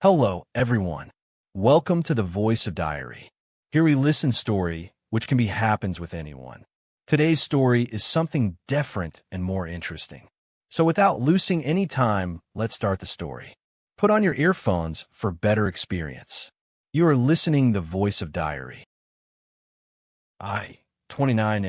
Hello, everyone. Welcome to the Voice of Diary. Here we listen story, which can be happens with anyone. Today's story is something different and more interesting. So without losing any time, let's start the story. Put on your earphones for better experience. You are listening the Voice of Diary. I, 29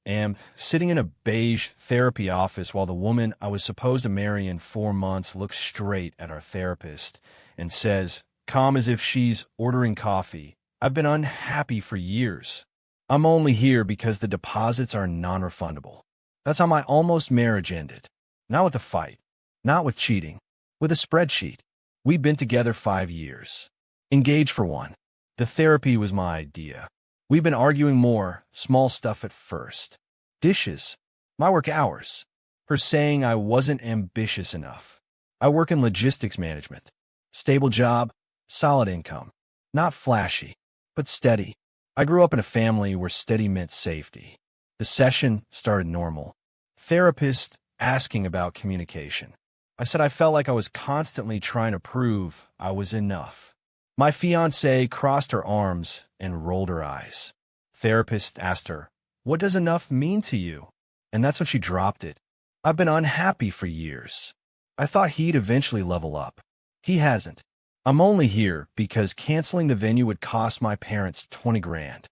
am sitting in a beige therapy office while the woman I was supposed to marry in 4 months looks straight at our therapist and says, calm as if she's ordering coffee, I've been unhappy for years. I'm only here because the deposits are non-refundable. That's how my almost marriage ended. Not with a fight, not with cheating, with a spreadsheet. We've been together 5 years. Engaged for one. The therapy was my idea. We've been arguing more, small stuff at first. Dishes, my work hours. Her saying I wasn't ambitious enough. I work in logistics management. Stable job, solid income. Not flashy, but steady. I grew up in a family where steady meant safety. The session started normal. Therapist asking about communication. I said I felt like I was constantly trying to prove I was enough. My fiancée crossed her arms and rolled her eyes. Therapist asked her, what does enough mean to you? And that's when she dropped it. I've been unhappy for years. I thought he'd eventually level up. He hasn't. I'm only here because canceling the venue would cost my parents 20 grand.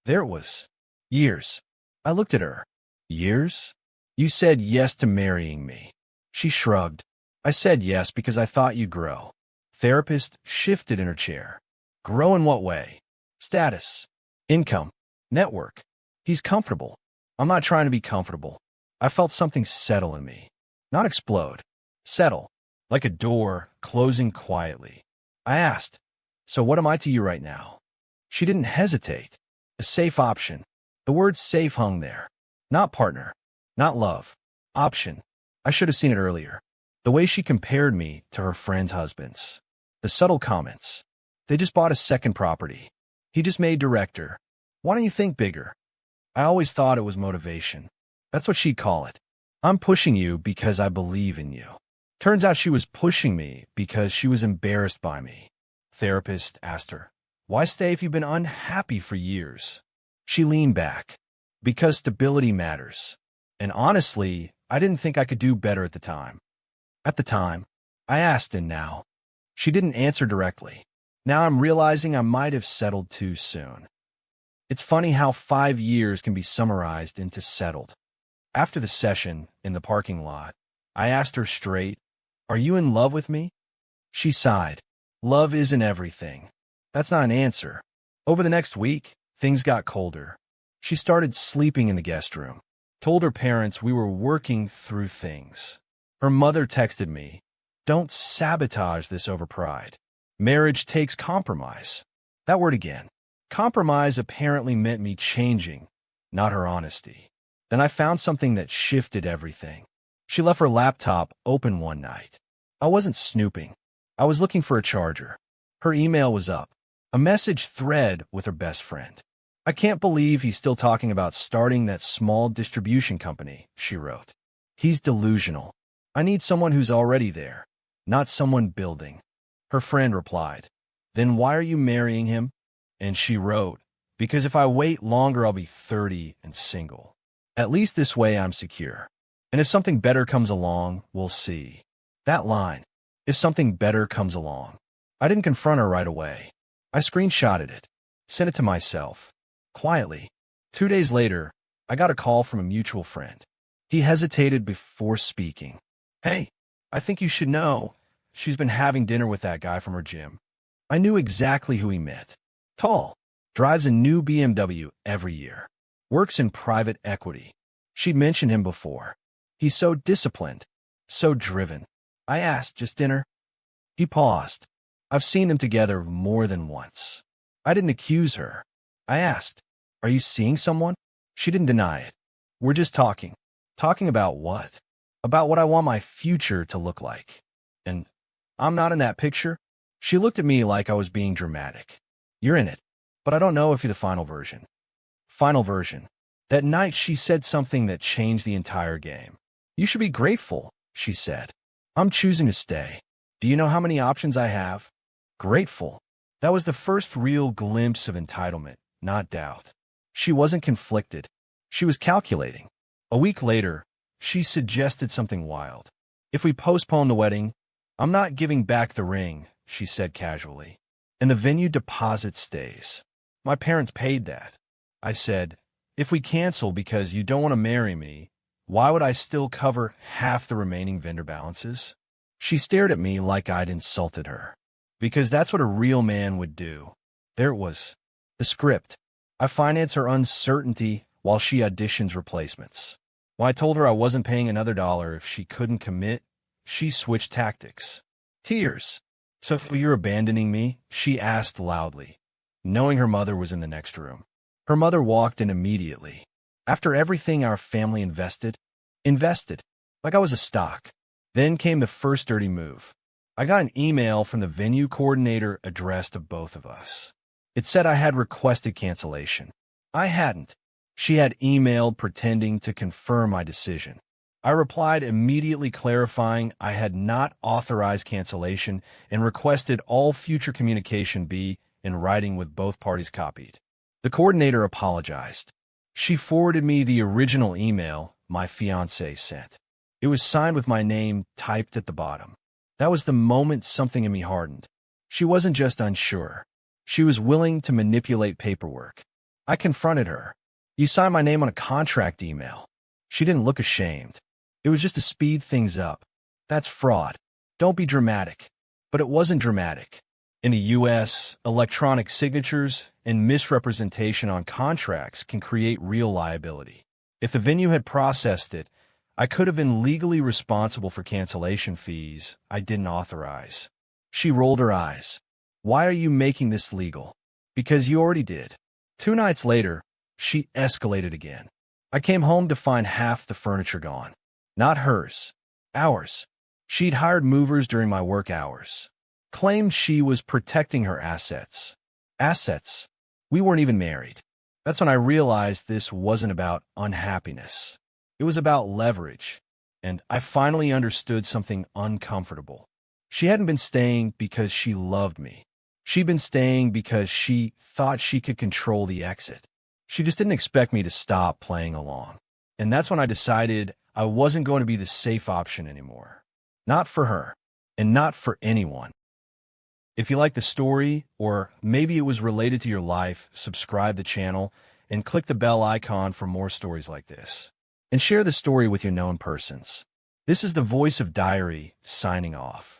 There it was. Years. I looked at her. Years? You said yes to marrying me. She shrugged. I said yes because I thought you'd grow. Therapist shifted in her chair. Grow in what way? Status. Income. Network. He's comfortable. I'm not trying to be comfortable. I felt something settle in me. Not explode. Settle. Like a door closing quietly. I asked, so what am I to you right now? She didn't hesitate. A safe option. The word safe hung there. Not partner. Not love. Option. I should have seen it earlier. The way she compared me to her friends' husbands. The subtle comments. They just bought a second property. He just made director. Why don't you think bigger? I always thought it was motivation. That's what she'd call it. I'm pushing you because I believe in you. Turns out she was pushing me because she was embarrassed by me. Therapist asked her, why stay if you've been unhappy for years? She leaned back. Because stability matters. And honestly, I didn't think I could do better at the time. At the time, I asked, and now? She didn't answer directly. Now I'm realizing I might have settled too soon. It's funny how 5 years can be summarized into settled. After the session, in the parking lot, I asked her straight, are you in love with me? She sighed. Love isn't everything. That's not an answer. Over the next week, things got colder. She started sleeping in the guest room. Told her parents we were working through things. Her mother texted me, don't sabotage this over pride. Marriage takes compromise. That word again. Compromise apparently meant me changing, not her honesty. Then I found something that shifted everything. She left her laptop open one night. I wasn't snooping. I was looking for a charger. Her email was up. A message thread with her best friend. I can't believe he's still talking about starting that small distribution company, she wrote. He's delusional. I need someone who's already there, not someone building. Her friend replied, then why are you marrying him? And she wrote, because if I wait longer, I'll be 30 and single. At least this way I'm secure. And if something better comes along, we'll see. That line, if something better comes along. I didn't confront her right away. I screenshotted it, sent it to myself. Quietly. 2 days later, I got a call from a mutual friend. He hesitated before speaking. Hey, I think you should know. She's been having dinner with that guy from her gym. I knew exactly who he meant. Tall. Drives a new BMW every year. Works in private equity. She'd mentioned him before. He's so disciplined. So driven. I asked, just dinner? He paused. I've seen them together more than once. I didn't accuse her. I asked, are you seeing someone? She didn't deny it. We're just talking. Talking about what? About what I want my future to look like. And I'm not in that picture. She looked at me like I was being dramatic. You're in it, but I don't know if you're the final version. Final version. That night she said something that changed the entire game. You should be grateful, she said. I'm choosing to stay. Do you know how many options I have? Grateful. That was the first real glimpse of entitlement, not doubt. She wasn't conflicted. She was calculating. A week later, she suggested something wild. If we postpone the wedding, I'm not giving back the ring, she said casually. And the venue deposit stays. My parents paid that. I said, if we cancel because you don't want to marry me, why would I still cover half the remaining vendor balances? She stared at me like I'd insulted her. Because that's what a real man would do. There it was. The script. I finance her uncertainty while she auditions replacements. When I told her I wasn't paying another dollar if she couldn't commit, she switched tactics. Tears. So you're abandoning me? She asked loudly, knowing her mother was in the next room. Her mother walked in immediately. After everything our family invested, like I was a stock. Then came the first dirty move. I got an email from the venue coordinator addressed to both of us. It said I had requested cancellation. I hadn't. She had emailed pretending to confirm my decision. I replied immediately clarifying I had not authorized cancellation and requested all future communication be in writing with both parties copied. The coordinator apologized. She forwarded me the original email my fiancé sent. It was signed with my name typed at the bottom. That was the moment something in me hardened. She wasn't just unsure. She was willing to manipulate paperwork. I confronted her. You signed my name on a contract email. She didn't look ashamed. It was just to speed things up. That's fraud. Don't be dramatic. But it wasn't dramatic. In the U.S., electronic signatures and misrepresentation on contracts can create real liability. If the venue had processed it, I could have been legally responsible for cancellation fees I didn't authorize. She rolled her eyes. Why are you making this legal? Because you already did. 2 nights later, she escalated again. I came home to find half the furniture gone. Not hers. Ours. She'd hired movers during my work hours. Claimed she was protecting her assets. Assets? We weren't even married. That's when I realized this wasn't about unhappiness. It was about leverage. And I finally understood something uncomfortable. She hadn't been staying because she loved me. She'd been staying because she thought she could control the exit. She just didn't expect me to stop playing along. And that's when I decided I wasn't going to be the safe option anymore. Not for her, and not for anyone. If you like the story, or maybe it was related to your life, subscribe the channel and click the bell icon for more stories like this. And share the story with your known persons. This is the Voice of Diary, signing off.